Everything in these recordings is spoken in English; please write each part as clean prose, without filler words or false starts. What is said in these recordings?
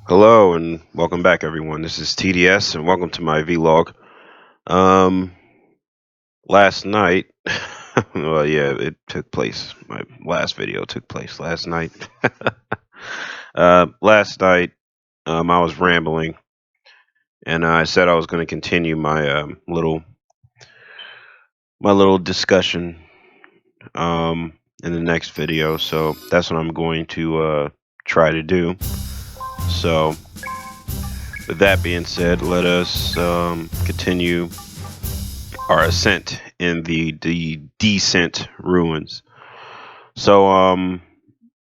Hello and welcome back, everyone. This is TDS, and welcome to my vlog. Um, Last night, well, yeah, it took place. My last video took place last night. Last night, I was rambling, and I said I was going to continue my little discussion in the next video. So that's what I'm going to try to do. So, with that being said, let us continue our ascent in the descent ruins. So I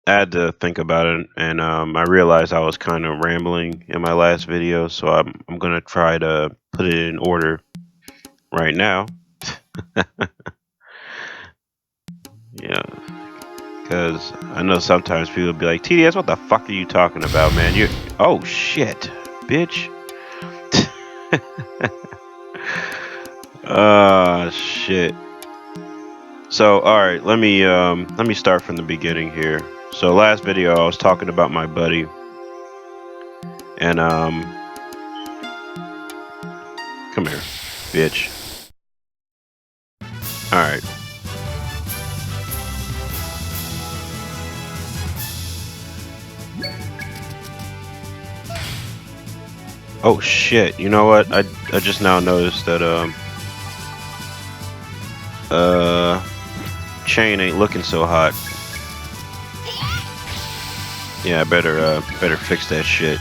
had to think about it, and I realized I was kind of rambling in my last video, so I'm gonna try to put it in order right now. Yeah, because I know sometimes people be like, "TDS, what the fuck are you talking about, man? You oh shit, bitch." Shit. So, all right, let me start from the beginning here. So, last video I was talking about my buddy, and come here, bitch. All right. Oh shit. You know what? I just now noticed that uh chain ain't looking so hot. Yeah, I better fix that shit.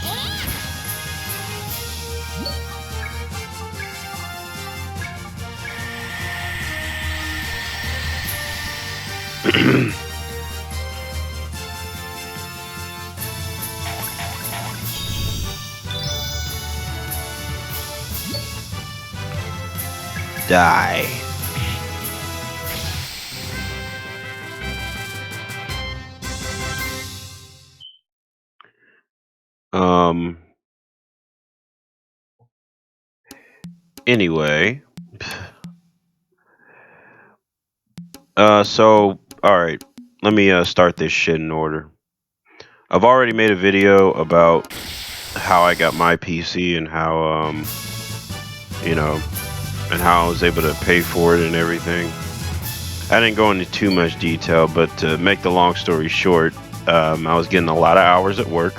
Die. Um. Anyway. So all right. Let me start this shit in order. I've already made a video about how I got my PC and how you know and how I was able to pay for it and everything. I didn't go into too much detail, but to make the long story short, I was getting a lot of hours at work,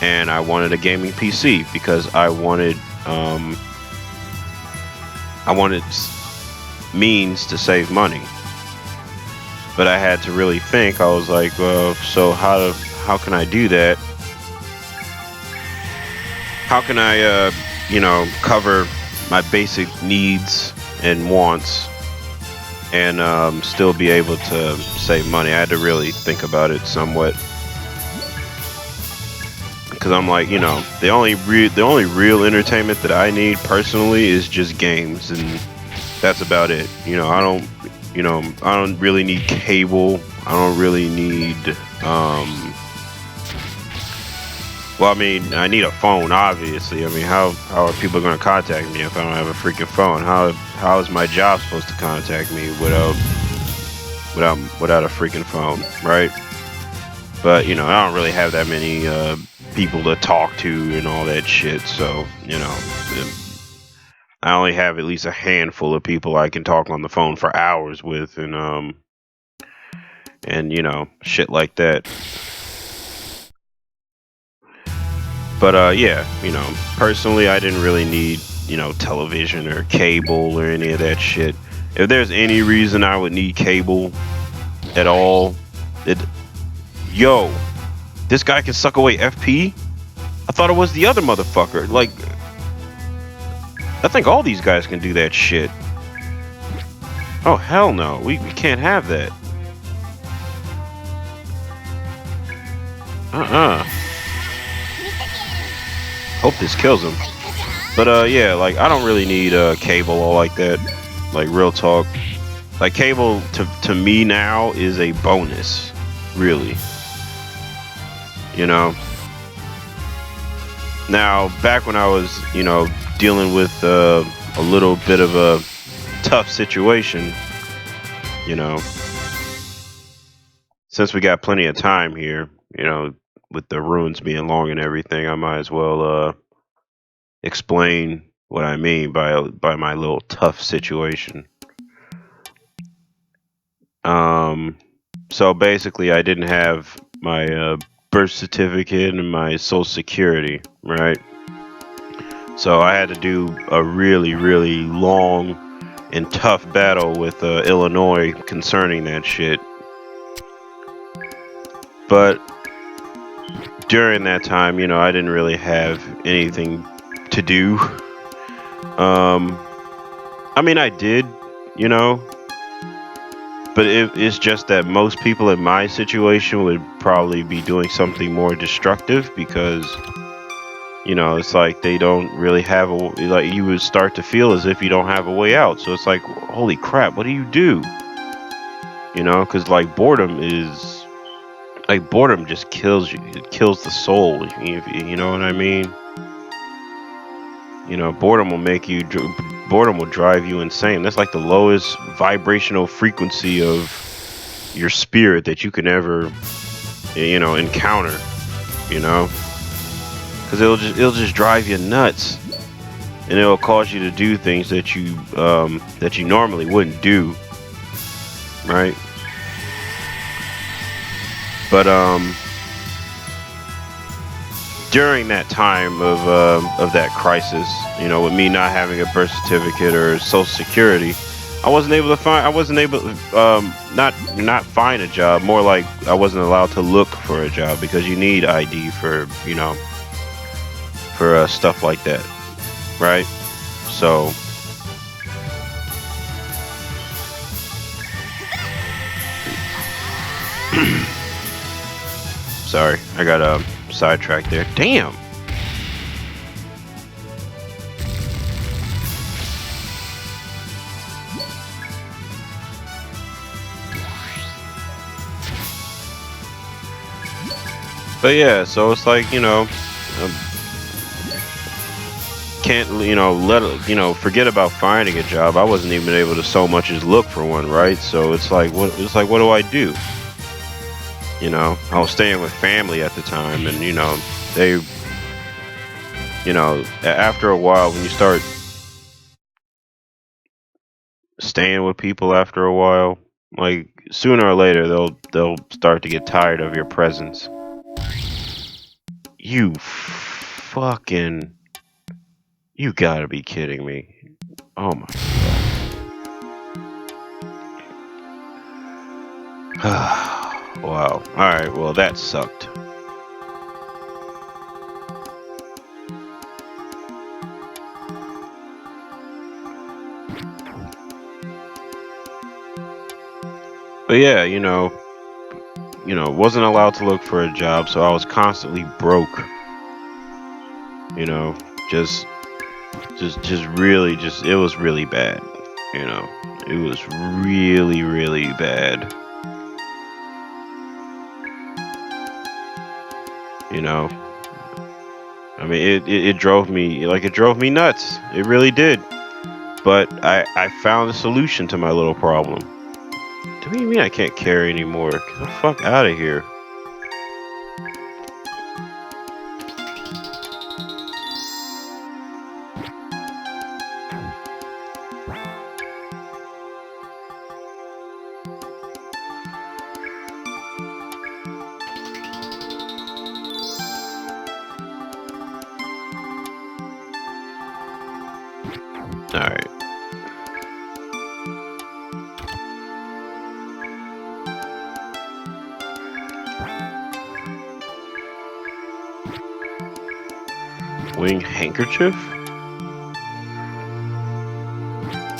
and I wanted a gaming PC because um, I wanted means to save money. But I had to really think. I was like, well, so how can I do that? How can I, cover my basic needs and wants and still be able to save money? I had to really think about it somewhat, because I'm like, the only real entertainment that I need personally is just games, and that's about it. I don't really need cable. I don't really need well, I mean, I need a phone, obviously. I mean, how are people going to contact me if I don't have a freaking phone? How is my job supposed to contact me without a freaking phone, right? But I don't really have that many people to talk to and all that shit. So I only have at least a handful of people I can talk on the phone for hours with, and shit like that. But yeah, personally, I didn't really need television or cable or any of that shit. If there's any reason I would need cable at all, it yo, this guy can suck away FP. I thought it was the other motherfucker. Like, I think all these guys can do that shit. Oh hell no, we can't have that. Hope this kills him. But yeah, like I don't really need cable or like that. Like real talk. Like cable to me now is a bonus, really. You know. Now back when I was, dealing with a little bit of a tough situation, you know, since we got plenty of time here, with the runes being long and everything, I might as well explain what I mean by my little tough situation. Um, so basically, I didn't have my birth certificate and my social security, right? So I had to do a really, really long and tough battle with Illinois concerning that shit. But during that time, I didn't really have anything to do. I mean, I did, you know, but it's just that most people in my situation would probably be doing something more destructive because, it's like they don't really have like you would start to feel as if you don't have a way out. So it's like, holy crap, what do you do? Because like boredom just kills you. It kills the soul. You know what I mean? Boredom will boredom will drive you insane. That's like the lowest vibrational frequency of your spirit that you can ever, encounter. Because it'll just drive you nuts, and it'll cause you to do things that you normally wouldn't do, right? But during that time of that crisis, with me not having a birth certificate or social security, I wasn't able to not find a job. More like I wasn't allowed to look for a job because you need ID for stuff like that, right? So sorry, I got sidetracked there. Damn. But yeah, so it's like, can't, forget about finding a job. I wasn't even able to so much as look for one, right? So it's like, what do I do? I was staying with family at the time, and they, after a while, when you start staying with people after a while, like sooner or later they'll start to get tired of your presence. You fucking, you gotta be kidding me. Oh my god. Wow. Alright, well that sucked. But yeah, wasn't allowed to look for a job, so I was constantly broke. Just really, it was really bad. It was really, really bad. I mean, it drove me nuts. It really did. But I found a solution to my little problem. Do you mean I can't carry anymore? Get the fuck out of here. Alright. Wing handkerchief?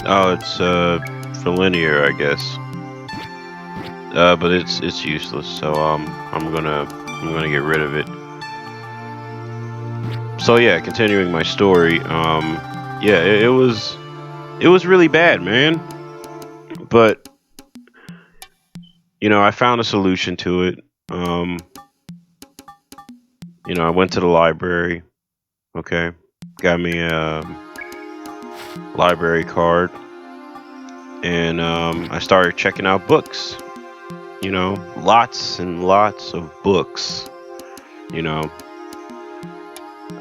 Oh, it's for linear, I guess. But it's useless, so I'm gonna get rid of it. So yeah, continuing my story, yeah, it was really bad, man. But I found a solution to it. I went to the library. Okay, got me a library card, and I started checking out books. Lots and lots of books. You know,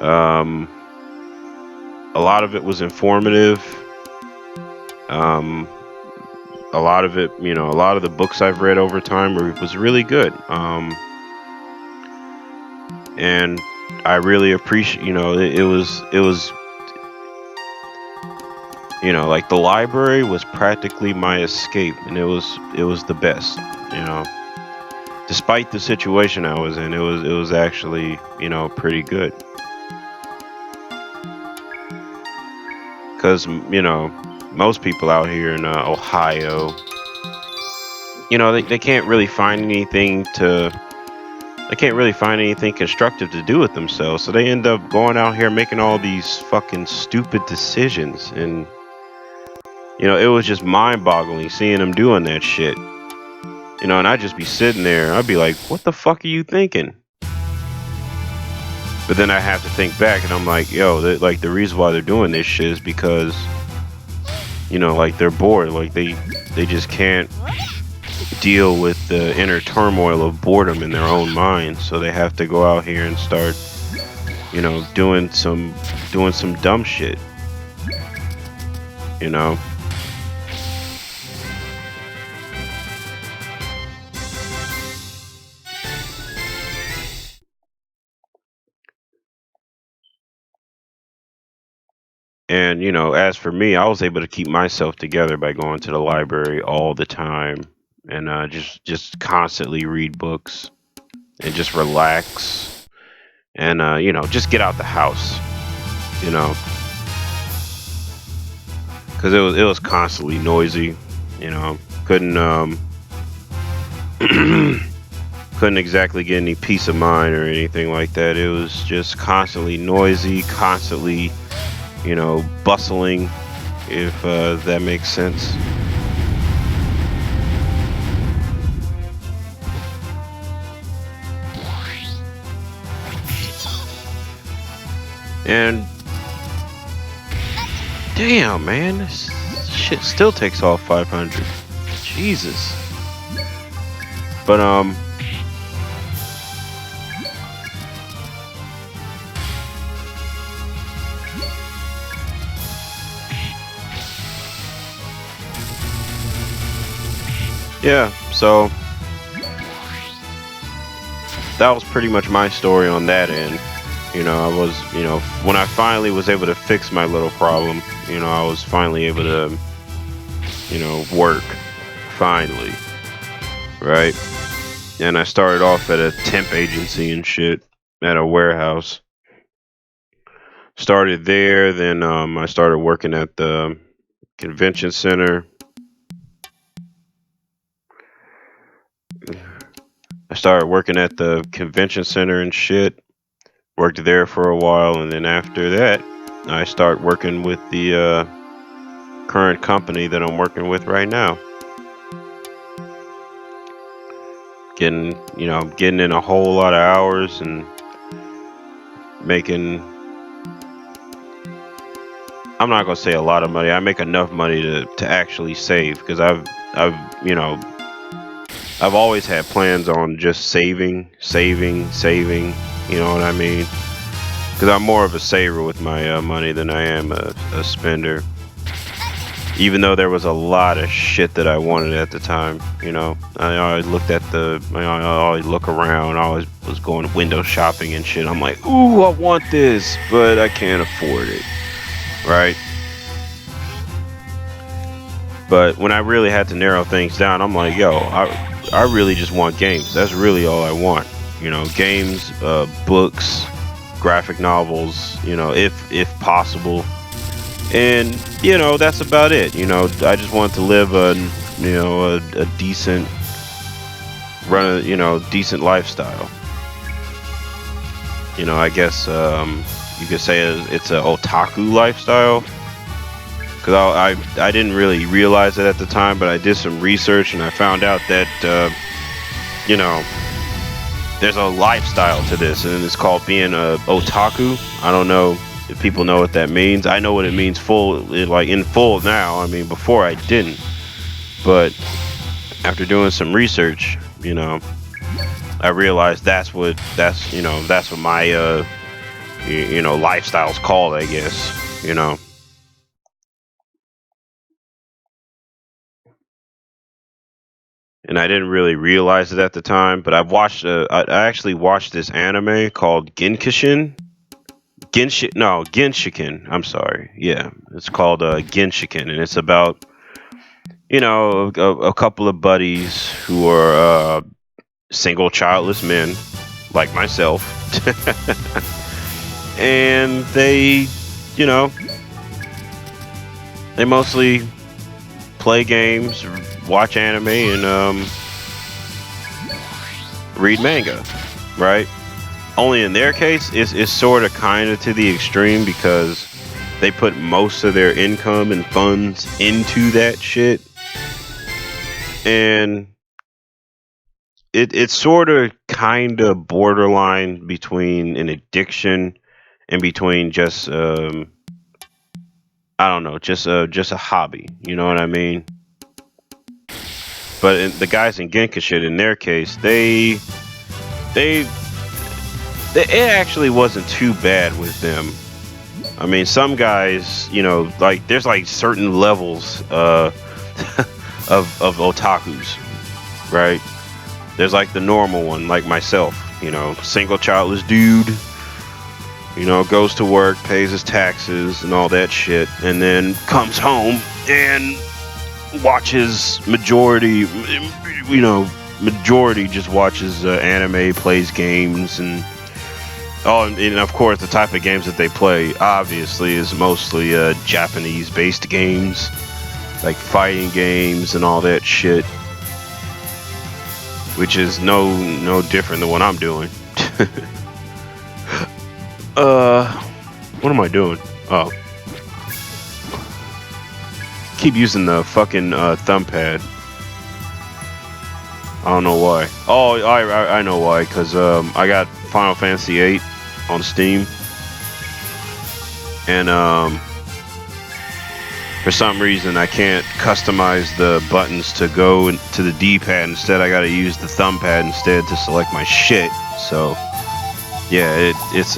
um, a lot of it was informative. Um, a lot of it, you know, a lot of the books I've read over time was really good. And I really appreciate, you know, it was, you know, like the library was practically my escape, and it was the best, you know. Despite the situation I was in, it was actually, you know, pretty good. Because, you know, most people out here in Ohio, you know, they can't really find anything to, they can't really find anything constructive to do with themselves. So they end up going out here making all these fucking stupid decisions. And, you know, it was just mind boggling seeing them doing that shit. You know, and I'd just be sitting there, I'd be like, what the fuck are you thinking? But then I have to think back, and I'm like, yo, like the reason why they're doing this shit is because, you know, like they're bored. Like they just can't deal with the inner turmoil of boredom in their own mind. So they have to go out here and start, you know, doing some dumb shit. You know. And, you know, as for me, I was able to keep myself together by going to the library all the time and just constantly read books and just relax and, you know, just get out the house, you know, because it was constantly noisy, you know, couldn't exactly get any peace of mind or anything like that. It was just constantly noisy, constantly, you know, bustling, if that makes sense. And damn, man, this shit still takes off 500. Jesus. But yeah, so that was pretty much my story on that end. You know, I was, you know, when I finally was able to fix my little problem, you know, I was finally able to, you know, work, finally, right? And I started off at a temp agency and shit, at a warehouse. Started there, then I started working at the convention center. I started working at the convention center and shit. Worked there for a while, and then after that, I start working with the current company that I'm working with right now. Getting, you know, getting in a whole lot of hours and making, I'm not gonna say a lot of money. I make enough money to actually save, because I've you know, I've always had plans on just saving. You know what I mean? Because I'm more of a saver with my money than I am a spender. Even though there was a lot of shit that I wanted at the time, you know, I always looked at I always look around. I always was going window shopping and shit. I'm like, ooh, I want this, but I can't afford it, right? But when I really had to narrow things down, I'm like, yo, I really just want games. That's really all I want. You know, games, books, graphic novels, you know, if possible. And, you know, that's about it. You know, I just want to live a decent, decent lifestyle. You know, I guess you could say it's a otaku lifestyle. Because I didn't really realize it at the time, but I did some research and I found out that, you know, there's a lifestyle to this, and it's called being a otaku. I don't know if people know what that means. I know what it means in full now. I mean, before I didn't. But after doing some research, you know, I realized that's what my lifestyle's called, I guess. And I didn't really realize it at the time, but I actually watched this anime called Genshiken. I'm sorry. Yeah, it's called Genshiken, and it's about a couple of buddies who are single childless men like myself, and you know, they mostly play games, watch anime, and read manga, right? Only in their case, it's sort of kind of to the extreme because they put most of their income and funds into that shit, and it's sort of kind of borderline between an addiction and between just I don't know, just a hobby. You know what I mean? But the guys in Genkashit, in their case, they it actually wasn't too bad with them. I mean, some guys, like there's like certain levels of otakus, right? There's like the normal one, like myself, single childless dude, goes to work, pays his taxes and all that shit, and then comes home and watches majority just watches anime, plays games, and of course the type of games that they play obviously is mostly Japanese based games, like fighting games and all that shit, which is no different than what I'm doing. What am I doing? Oh, keep using the fucking thumb pad. I don't know why. Oh, I know why. Cause I got Final Fantasy VIII on Steam, and for some reason I can't customize the buttons to go to the D-pad. Instead, I got to use the thumb pad instead to select my shit. So yeah, it's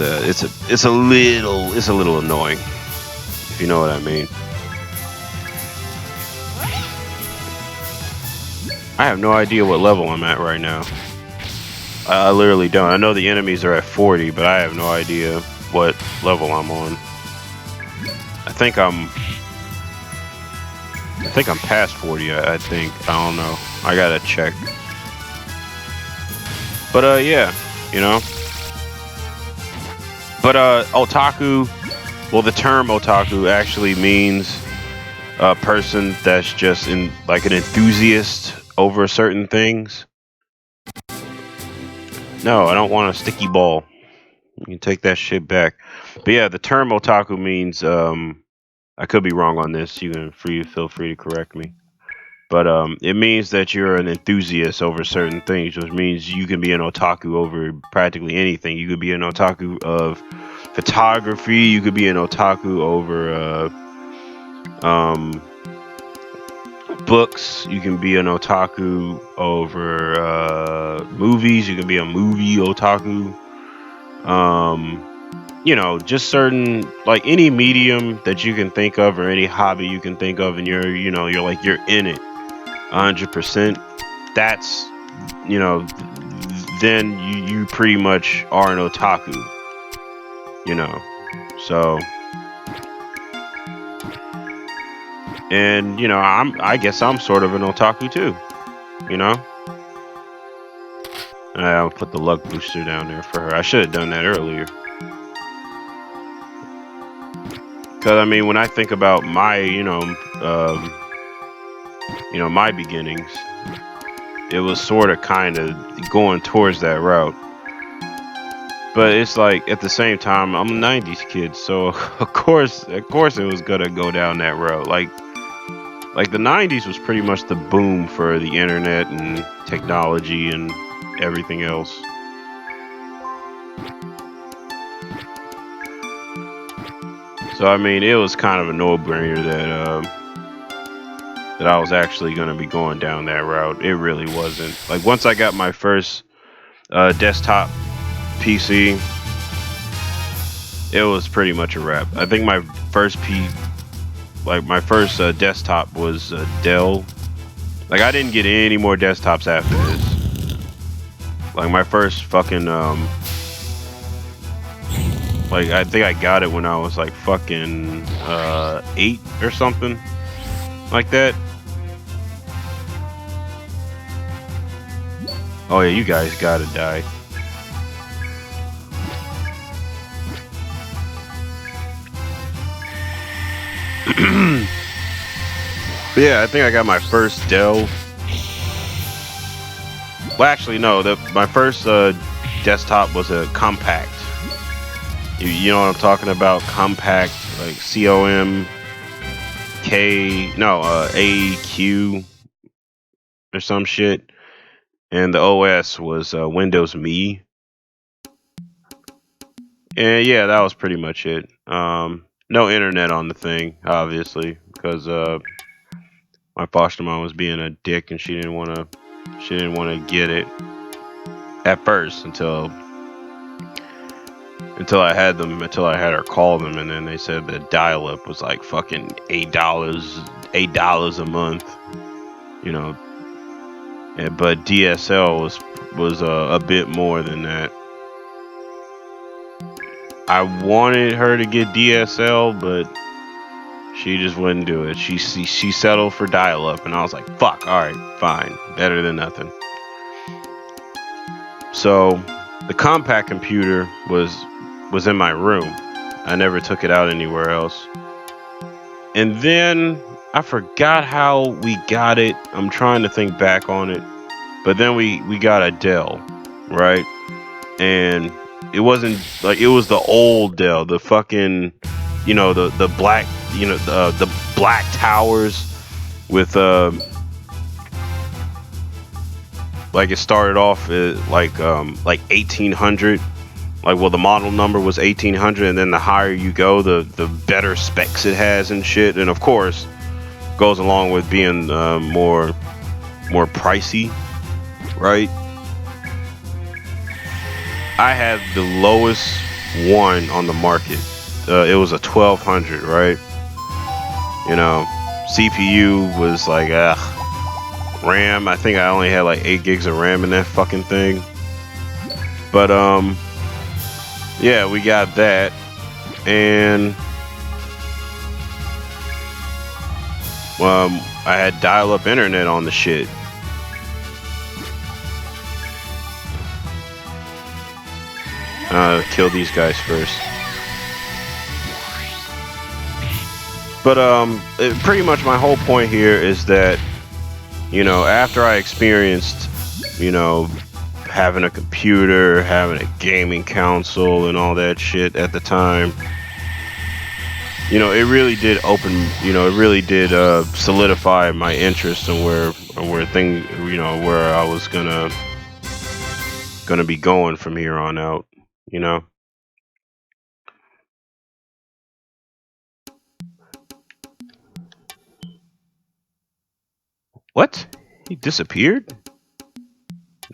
a little annoying, if you know what I mean. I have no idea what level I'm at right now. I literally don't. I know the enemies are at 40, but I have no idea what level I'm on. I think I'm past 40. I think. I don't know. I gotta check. But yeah, But otaku, well, the term otaku actually means a person that's just like an enthusiast over certain things. No, I don't want a sticky ball. You can take that shit back. But yeah, the term otaku means I could be wrong on this. You can feel free to correct me. But it means that you're an enthusiast over certain things, which means you can be an otaku over practically anything. You could be an otaku of photography. You could be an otaku over books. You can be an otaku over movies. You can be a movie otaku. Just certain, like any medium that you can think of or any hobby you can think of, and you're in it 100%. That's then you pretty much are an otaku. So. And I guess I'm sort of an otaku too, And I'll put the luck booster down there for her. I should have done that earlier. Cause I mean, when I think about my, my beginnings, it was sort of kind of going towards that route. But it's like at the same time, I'm a '90s kid, so of course it was gonna go down that road. Like the '90s was pretty much the boom for the internet and technology and everything else. So I mean, it was kind of a no-brainer that I was actually going to be going down that route. It really wasn't. Like once I got my first desktop PC, it was pretty much a wrap. I think my first desktop was Dell. Like, I didn't get any more desktops after this. Like, my first fucking like, I think I got it when I was like fucking 8 or something like that. Oh yeah, you guys gotta die. Yeah, I think I got my first Dell. Well, actually, no. My first desktop was a compact. You know what I'm talking about? Compact, like AQ or some shit. And the OS was Windows Me. And yeah, that was pretty much it. No internet on the thing, obviously, because my foster mom was being a dick and she didn't want to get it at first until I had her call them, and then they said that dial-up was like fucking $8 a month, you know. But DSL was a bit more than that. I wanted her to get DSL, but she just wouldn't do it. She settled for dial-up, and I was like, fuck, alright, fine. Better than nothing. So the compact computer was in my room. I never took it out anywhere else. And then I forgot how we got it. I'm trying to think back on it. But then we got a Dell, right? And it wasn't like, it was the old Dell, the fucking, you know, the black, you know, the black towers with like, it started off like 1800. Like, well, the model number was 1800, and then the higher you go, the better specs it has and shit. And of course, goes along with being more pricey, right? I had the lowest one on the market. It was a 1200, right? You know, CPU was like, RAM, I think I only had like 8 gigs of RAM in that fucking thing. But yeah, we got that, and I had dial-up internet on the shit. Kill these guys first. But pretty much my whole point here is that, you know, after I experienced, you know, having a computer, having a gaming console and all that shit at the time, you know, it really did solidify my interest in where things, you know, where I was gonna be going from here on out, you know. What? He disappeared?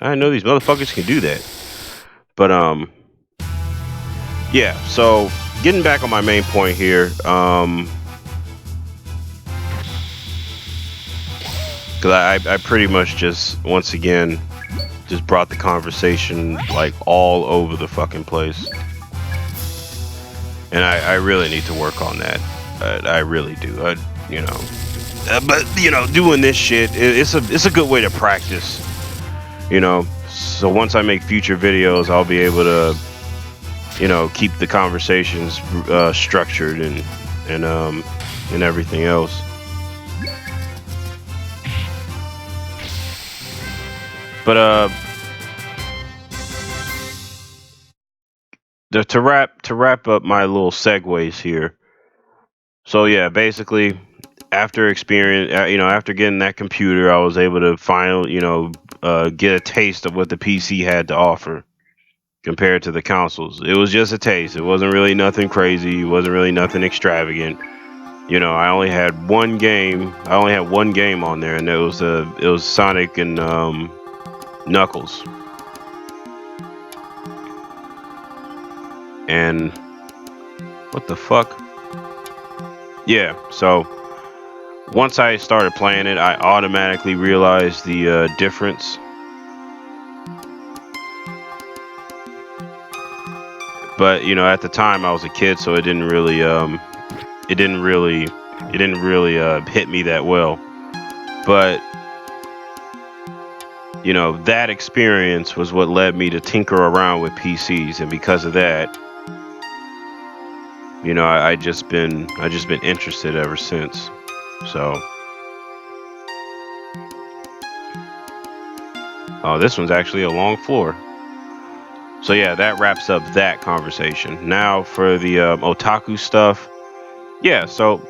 I know these motherfuckers can do that. But yeah, so getting back on my main point here, because I pretty much just, once again, just brought the conversation like all over the fucking place. And I really need to work on that. I really do. You know, but you know, doing this shit, it's a good way to practice. You know, so once I make future videos, I'll be able to, you know, keep the conversations structured and everything else. But to wrap up my little segues here. So yeah, basically, after after getting that computer, I was able to finally, you know, get a taste of what the PC had to offer compared to the consoles. It was just a taste. It wasn't really nothing crazy. It wasn't really nothing extravagant. You know, I only had one game. I only had one game on there, and it was Sonic and Knuckles. And what the fuck? Yeah, so once I started playing it, I automatically realized the difference. But you know, at the time I was a kid, so it didn't really hit me that well. But you know, that experience was what led me to tinker around with PCs, and because of that, you know, I just been interested ever since. So, oh, this one's actually a long floor. So yeah, that wraps up that conversation. Now for the otaku stuff. Yeah, so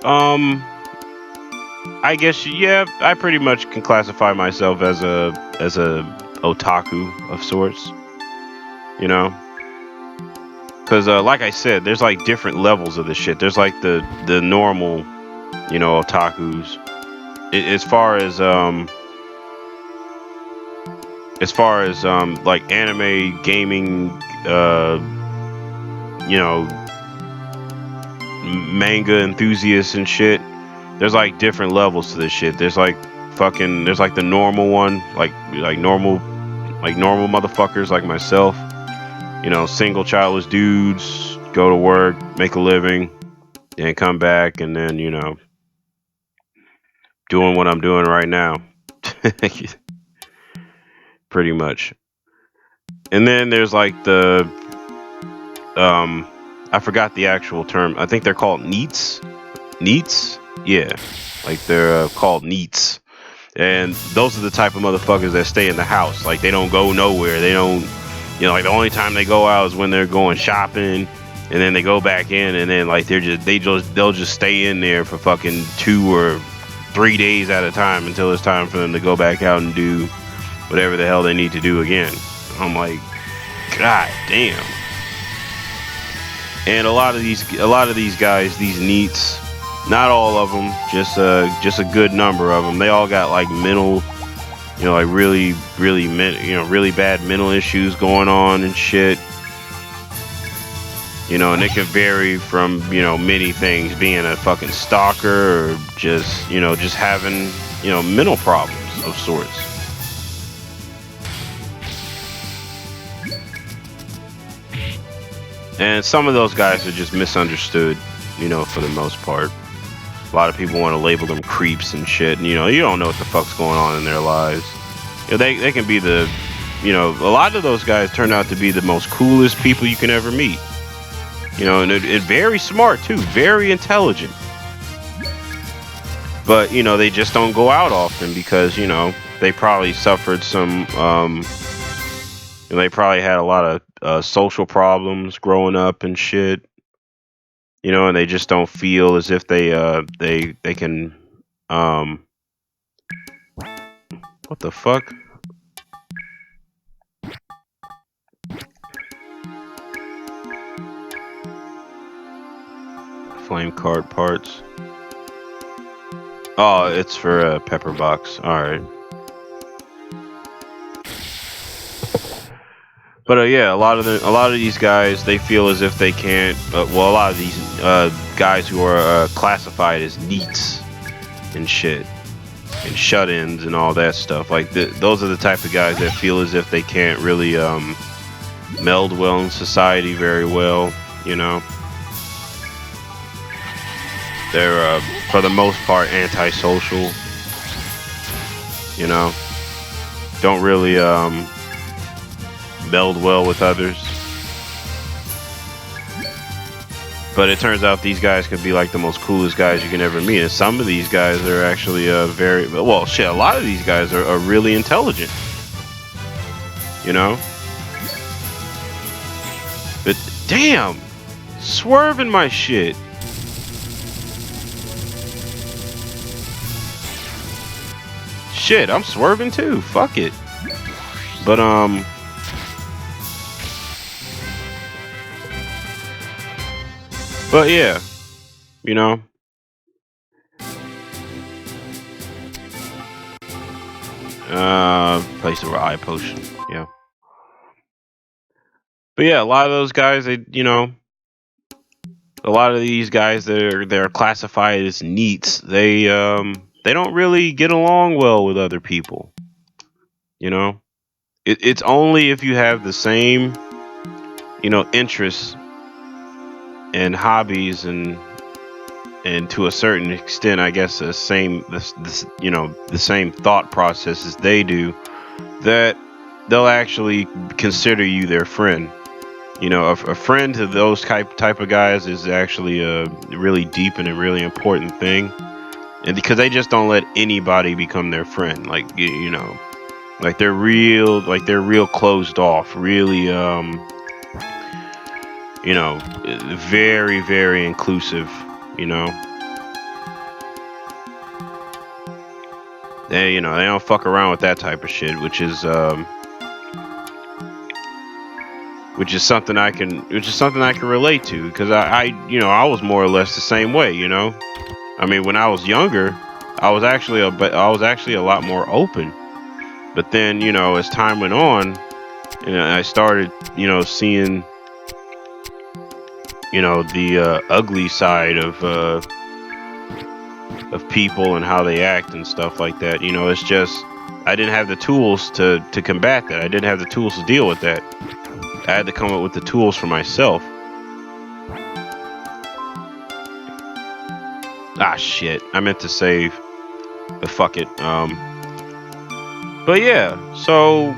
I guess yeah, I pretty much can classify myself as a otaku of sorts. You know, because like I said, there's like different levels of this shit. There's like the normal, you know, otakus. As far as like anime gaming, you know, manga enthusiasts and shit. There's like different levels to this shit. There's like there's like the normal one, like normal motherfuckers like myself. You know, single childless dudes, go to work, make a living, and come back, and then you know, doing what I'm doing right now, pretty much. And then there's like the I forgot the actual term. I think they're called neets. Neets, yeah, like they're called neets. And those are the type of motherfuckers that stay in the house. Like they don't go nowhere. They don't, you know, like the only time they go out is when they're going shopping, and then they go back in, and then like they'll just stay in there for fucking 2 or 3 days at a time until it's time for them to go back out and do whatever the hell they need to do again. I'm like, god damn. And a lot of these guys, these neets, not all of them, just a good number of them. They all got like mental, you know, like really really bad mental issues going on and shit. You know, and it can vary from, you know, many things, being a fucking stalker or just, you know, just having, you know, mental problems of sorts. And some of those guys are just misunderstood, you know, for the most part. A lot of people want to label them creeps and shit, and you know, you don't know what the fuck's going on in their lives. You know, they can be the, you know, a lot of those guys turn out to be the most coolest people you can ever meet. You know, and very smart too, very intelligent. But you know, they just don't go out often because, you know, they probably suffered some they probably had a lot of social problems growing up and shit. You know, and they just don't feel as if they can what the fuck? Flame card parts. Oh, it's for a pepper box. All right. But yeah, a lot of these guys, they feel as if they can't. Well, a lot of these guys who are classified as neets and shit, and shut-ins and all that stuff. Like those are the type of guys that feel as if they can't really meld well in society very well. You know, they're for the most part antisocial. You know, don't really meld well with others. But it turns out these guys can be like the most coolest guys you can ever meet. And some of these guys are actually very well. Shit, a lot of these guys are really intelligent. You know. But damn, swerving my shit. Shit, I'm swerving too. Fuck it. But But yeah, you know. Place of eye potion. Yeah. But yeah, a lot of those guys, they, you know, a lot of these guys they're classified as neats. They don't really get along well with other people. You know, it's only if you have the same interests and hobbies and to a certain extent, I guess the same the same thought process as they do, that they'll actually consider you their friend. A friend to those type of guys is actually a really deep and a really important thing, and because they just don't let anybody become their friend. Like like they're real closed off, really very very inclusive. You know, they don't fuck around with that type of shit, which is something I can relate to, because I was more or less the same way. I mean, when I was younger, I was actually a lot more open. But then, as time went on, I started, seeing, the ugly side of people and how they act and stuff like that. It's just I didn't have the tools to combat that. I didn't have the tools to deal with that. I had to come up with the tools for myself. Ah, shit. I meant to save. But fuck it. But yeah, so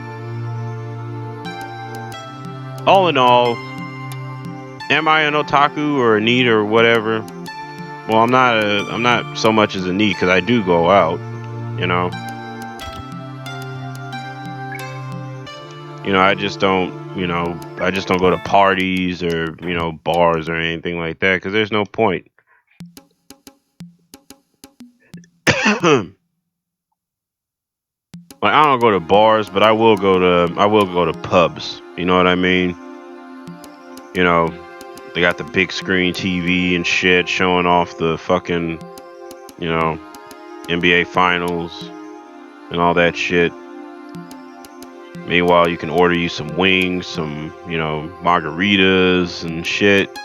all in all, am I an otaku or a NEET or whatever? Well, I'm not so much as a NEET, because I do go out, I just don't go to parties or, bars or anything like that, because there's no point. Like, I don't go to bars, but I will go to pubs. You know what I mean? They got the big screen TV and shit showing off the fucking, NBA finals and all that shit. Meanwhile, you can order you some wings, some, margaritas and shit.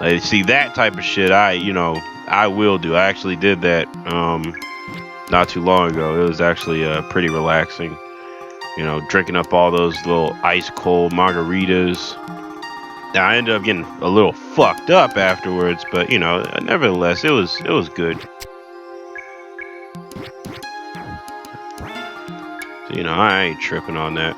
Like, see, that type of shit, I will do. I actually did that not too long ago. It was actually pretty relaxing. Drinking up all those little ice cold margaritas. Now, I ended up getting a little fucked up afterwards, but nevertheless, it was good. So, I ain't tripping on that.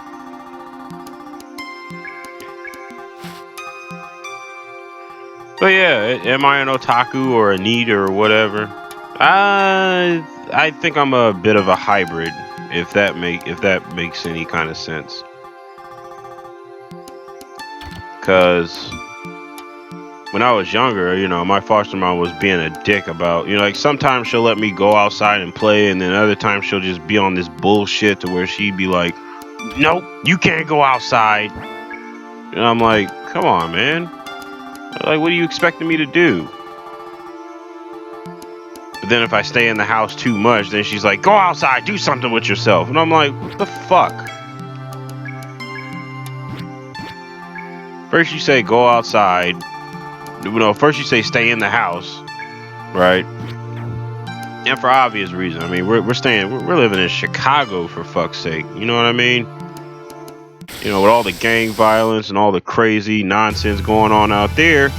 But yeah, am I an otaku or a NEET or whatever? I think I'm a bit of a hybrid, if that makes any kind of sense. Cause when I was younger, my foster mom was being a dick about, like, sometimes she'll let me go outside and play, and then other times she'll just be on this bullshit to where she'd be like, nope, you can't go outside. And I'm like, come on, man. Like, what are you expecting me to do? But then if I stay in the house too much, then she's like, go outside, do something with yourself. And I'm like, what the fuck? First you say go outside. First you say stay in the house, right? And for obvious reasons. I mean, we're living in Chicago, for fuck's sake. You know what I mean? With all the gang violence and all the crazy nonsense going on out there,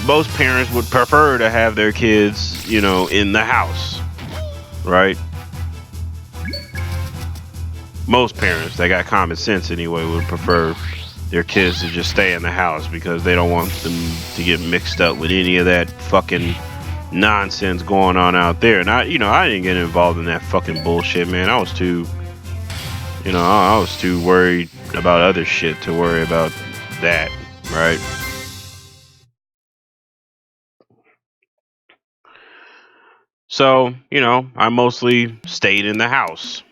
most parents would prefer to have their kids, in the house, right? Most parents that got common sense anyway would prefer their kids to just stay in the house, because they don't want them to get mixed up with any of that fucking nonsense going on out there. And I didn't get involved in that fucking bullshit, man. I was too worried about other shit to worry about that, right? So, I mostly stayed in the house.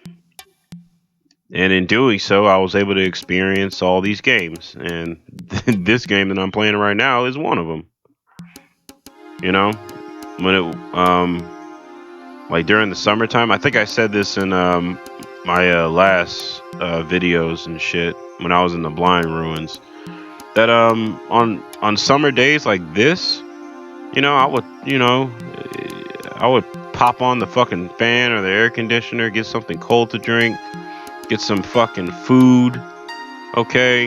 And in doing so, I was able to experience all these games. And this game that I'm playing right now is one of them. When it, like during the summertime, I think I said this in my last videos and shit, when I was in the Blind Ruins. that on summer days like this, I would pop on the fucking fan or the air conditioner, get something cold to drink, get some fucking food, okay?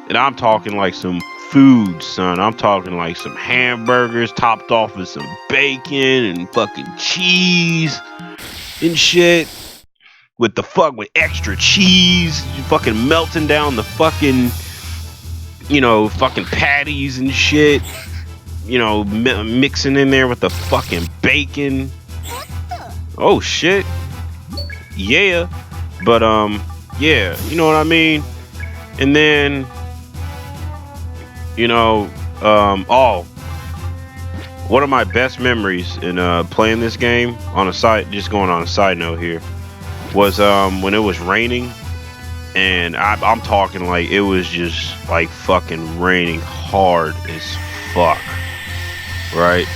And I'm talking like some food, son. I'm talking like some hamburgers topped off with some bacon and fucking cheese and shit. With extra cheese, fucking melting down the fucking, fucking patties and shit. Mixing in there with the fucking bacon. Oh shit. Yeah. But yeah, you know what I mean? And then oh, one of my best memories in playing this game just going on a side note here, was when it was raining, and I'm talking like it was just like fucking raining hard as fuck, right?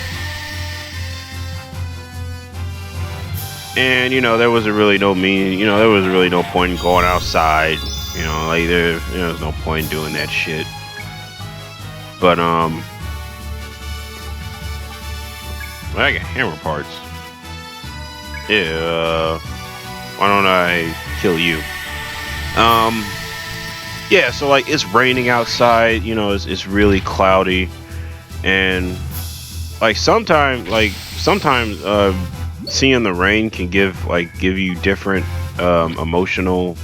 And there was really no point in going outside, like there's no point in doing that shit. But I got hammer parts. Yeah, why don't I kill you? Yeah, so like it's raining outside, it's really cloudy, and sometimes seeing the rain can give you different emotional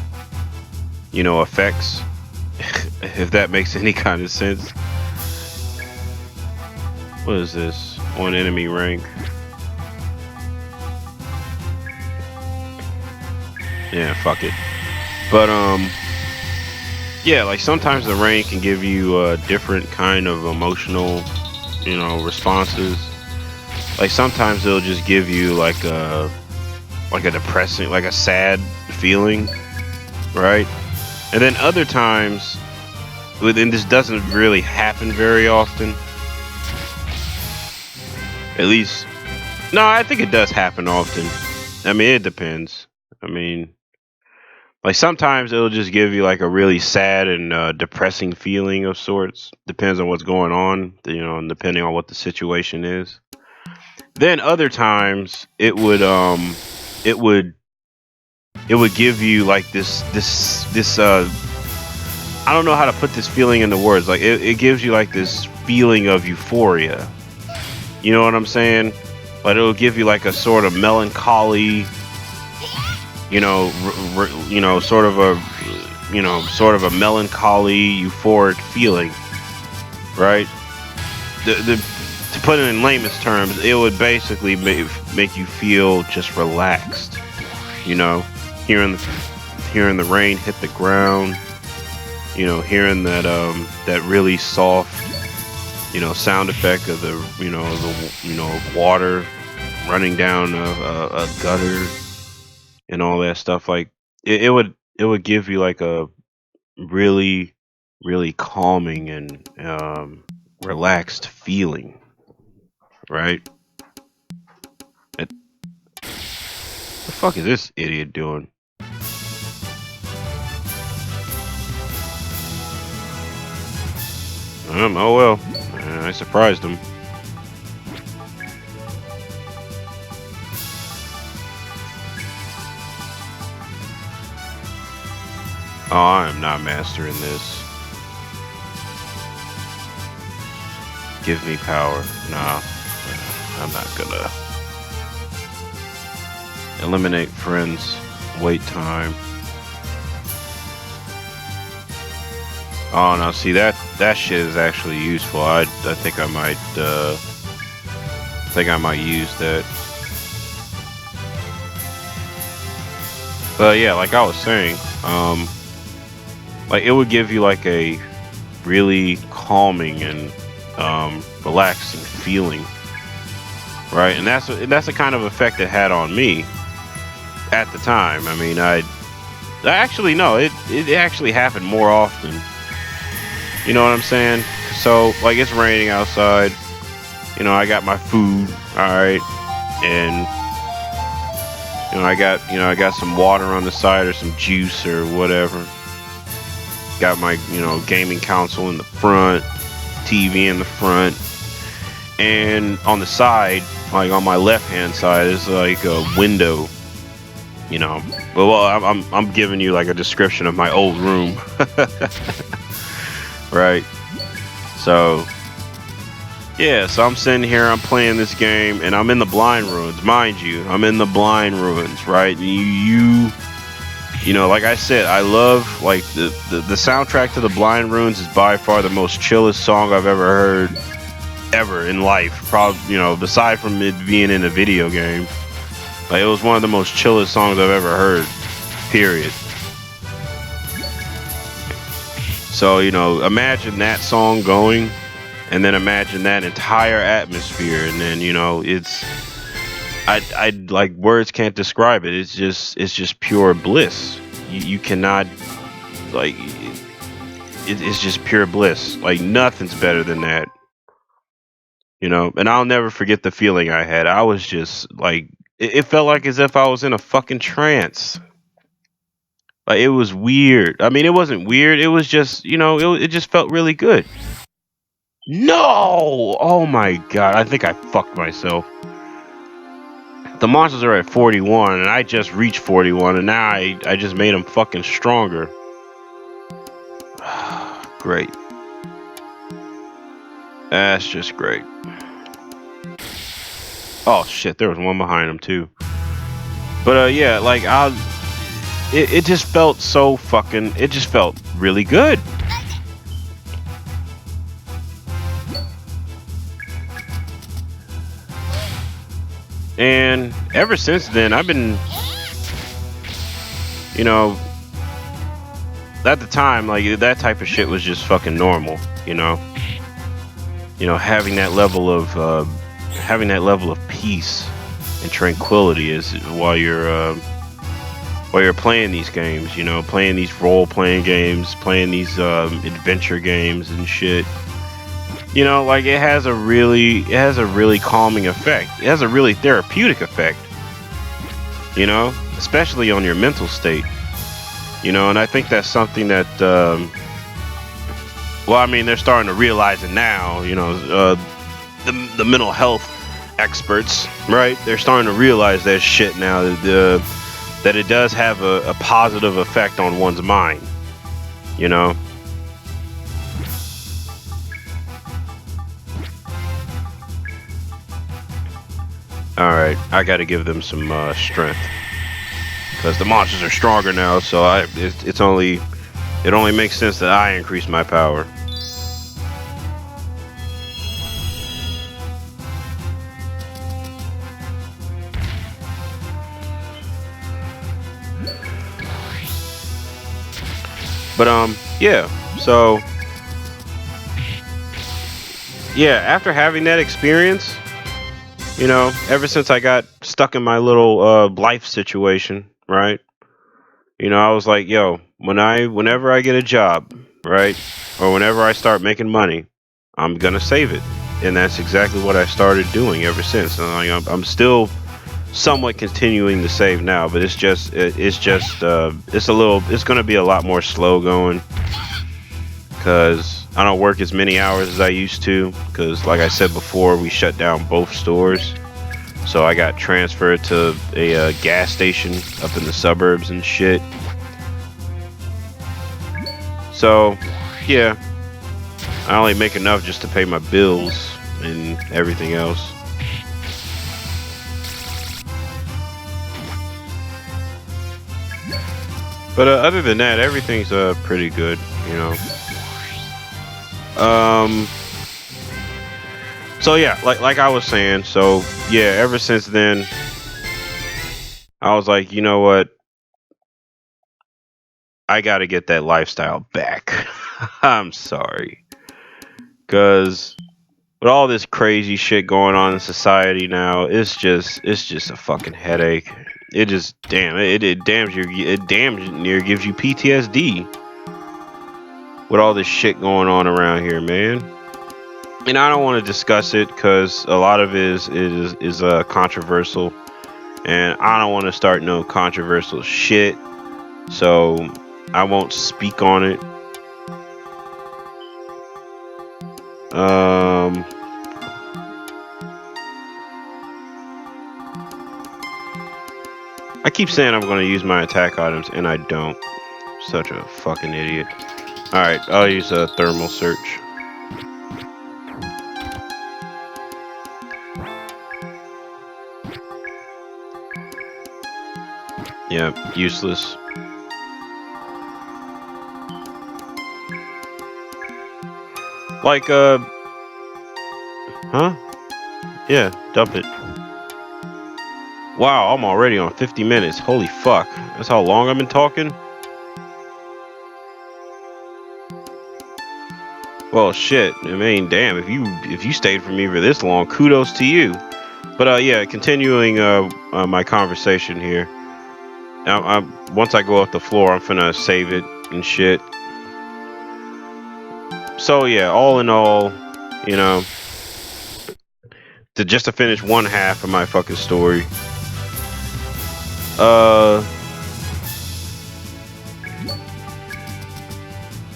effects, if that makes any kind of sense. What is this? One enemy rank. Yeah, fuck it. But yeah, like sometimes the rain can give you different kind of emotional, responses. Like sometimes it'll just give you like a depressing, like a sad feeling, right? And then other times, and this doesn't really happen very often. At least, no, I think it does happen often. I mean, it depends. I mean, like sometimes it'll just give you like a really sad and depressing feeling of sorts. Depends on what's going on, and depending on what the situation is. Then other times it would give you like this I don't know how to put this feeling into words. Like it gives you like this feeling of euphoria. You know what I'm saying? But it'll give you like a sort of melancholy, sort of a melancholy, euphoric feeling, right? To put it in layman's terms, it would basically make you feel just relaxed, hearing the rain hit the ground, hearing that really soft, sound effect of the water running down a gutter and all that stuff. Like it would give you like a really, really calming and relaxed feeling, right? What the fuck is this idiot doing? Oh well, I surprised him. Oh, I am not mastering this. Give me power. Nah, I'm not gonna. Eliminate friends. Wait time. Oh no, see that shit is actually useful. I think I might use that. But yeah, like I was saying, like it would give you like a really calming and relaxing feeling, right? And that's the kind of effect it had on me at the time. I mean, it actually happened more often. You know what I'm saying? So like it's raining outside. I got my food, all right, and I got some water on the side or some juice or whatever. Got my, gaming console in the front, TV in the front, and on the side, like on my left hand side, is like a window. Well, I'm giving you like a description of my old room, right? So yeah, so I'm sitting here, I'm playing this game, and I'm in the Blind Ruins, mind you. I'm in the Blind Ruins, right? Like I said, I love like the soundtrack to the Blind Ruins is by far the most chillest song I've ever heard, ever in life. Probably, aside from it being in a video game, like it was one of the most chillest songs I've ever heard. Period. So imagine that song going, and then imagine that entire atmosphere, and then it's. I like words can't describe it. It's just pure bliss. You cannot like it's just pure bliss. Like nothing's better than that. And I'll never forget the feeling I had. I was just like it felt like as if I was in a fucking trance. Like it was weird. I mean, it wasn't weird. It was just it just felt really good. No! Oh my god! I think I fucked myself. The monsters are at 41, and I just reached 41, and now I just made them fucking stronger. Great. That's just great. Oh shit, there was one behind him too. But yeah, like it just felt so fucking. It just felt really good. And ever since then, I've been, at the time, like that type of shit was just fucking normal, having that level of peace and tranquility is while you're playing these games, playing these role-playing games, playing these adventure games and shit. Like it has a really calming effect. It has a really therapeutic effect. Especially on your mental state. And I think that's something that they're starting to realize it now, the mental health experts, right? They're starting to realize that shit now, that it does have a positive effect on one's mind. Alright, I gotta give them some strength. Because the monsters are stronger now, so it only makes sense that I increase my power. But yeah, so yeah, after having that experience, ever since I got stuck in my little life situation, right? I was like, yo, whenever I get a job, right, or whenever I start making money, I'm gonna save it, and that's exactly what I started doing ever since. And I'm still somewhat continuing to save now, but it's gonna be a lot more slow going, because I don't work as many hours as I used to, because like I said before, we shut down both stores. So I got transferred to a gas station up in the suburbs and shit. So yeah, I only make enough just to pay my bills and everything else. But other than that, everything's pretty good, So yeah, like I was saying, so yeah, ever since then, I was like, you know what? I gotta get that lifestyle back. I'm sorry. Because with all this crazy shit going on in society now, it's just a fucking headache. It just it damn near gives you PTSD with all this shit going on around here, man. And I don't want to discuss it because a lot of it is controversial, and I don't want to start no controversial shit, so I won't speak on it. I keep saying I'm going to use my attack items, and I don't. Such a fucking idiot. Alright, I'll use a thermal search. Yeah, useless. Like, huh? Yeah, dump it. Wow, I'm already on 50 minutes. Holy fuck. That's how long I've been talking? Well, shit. I mean, damn, if you stayed for me for this long, kudos to you. But yeah, continuing my conversation here. Once I go off the floor, I'm finna save it and shit. So yeah, all in all, you know, to finish one half of my fucking story.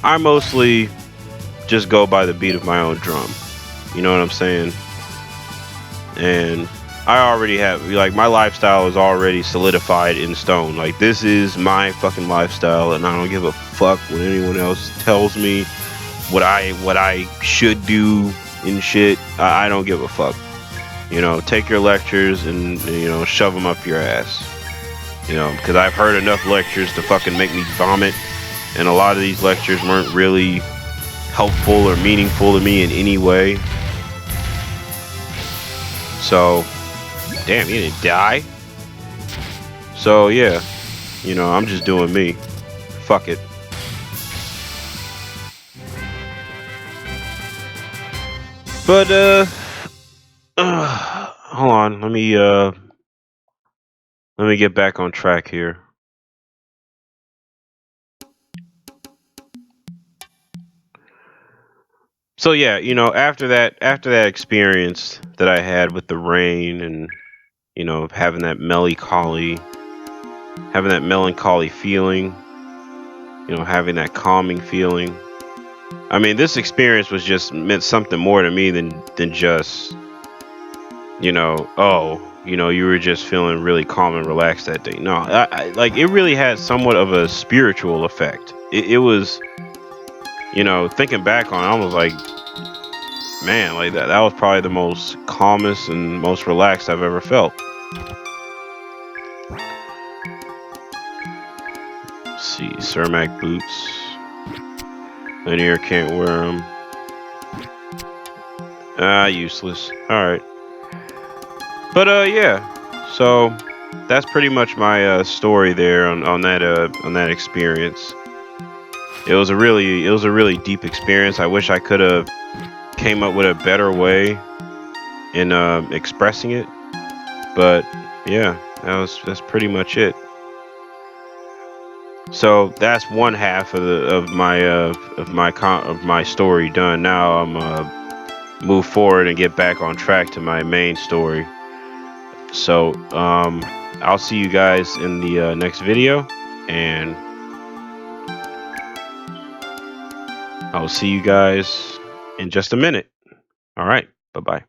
I mostly just go by the beat of my own drum. You know what I'm saying? And I already have, like, my lifestyle is already solidified in stone. Like, this is my fucking lifestyle, and I don't give a fuck what anyone else tells me what I should do and shit. I don't give a fuck. You know, take your lectures and, you know, shove them up your ass. You know, because I've heard enough lectures to fucking make me vomit, and a lot of these lectures weren't really helpful or meaningful to me in any way. So, damn, you didn't die. So yeah, you know, I'm just doing me. Fuck it. But hold on, let me get back on track here. So yeah, you know, after that experience that I had with the rain, and you know, having that melancholy feeling, you know, having that calming feeling. I mean, this experience was just meant something more to me than just, you know, oh, you know, you were just feeling really calm and relaxed that day. No, like, it really had somewhat of a spiritual effect. It was, you know, thinking back on it, I was like, man, like that was probably the most calmest and most relaxed I've ever felt. Let's see, Cermak boots. Linear can't wear them. Useless. All right. But yeah. So that's pretty much my story there on that experience. It was a really deep experience. I wish I could have came up with a better way in expressing it, but yeah, that's pretty much it. So that's one half of my story done. Now I'm move forward and get back on track to my main story. So I'll see you guys in the next video, and I'll see you guys in just a minute. All right, bye bye.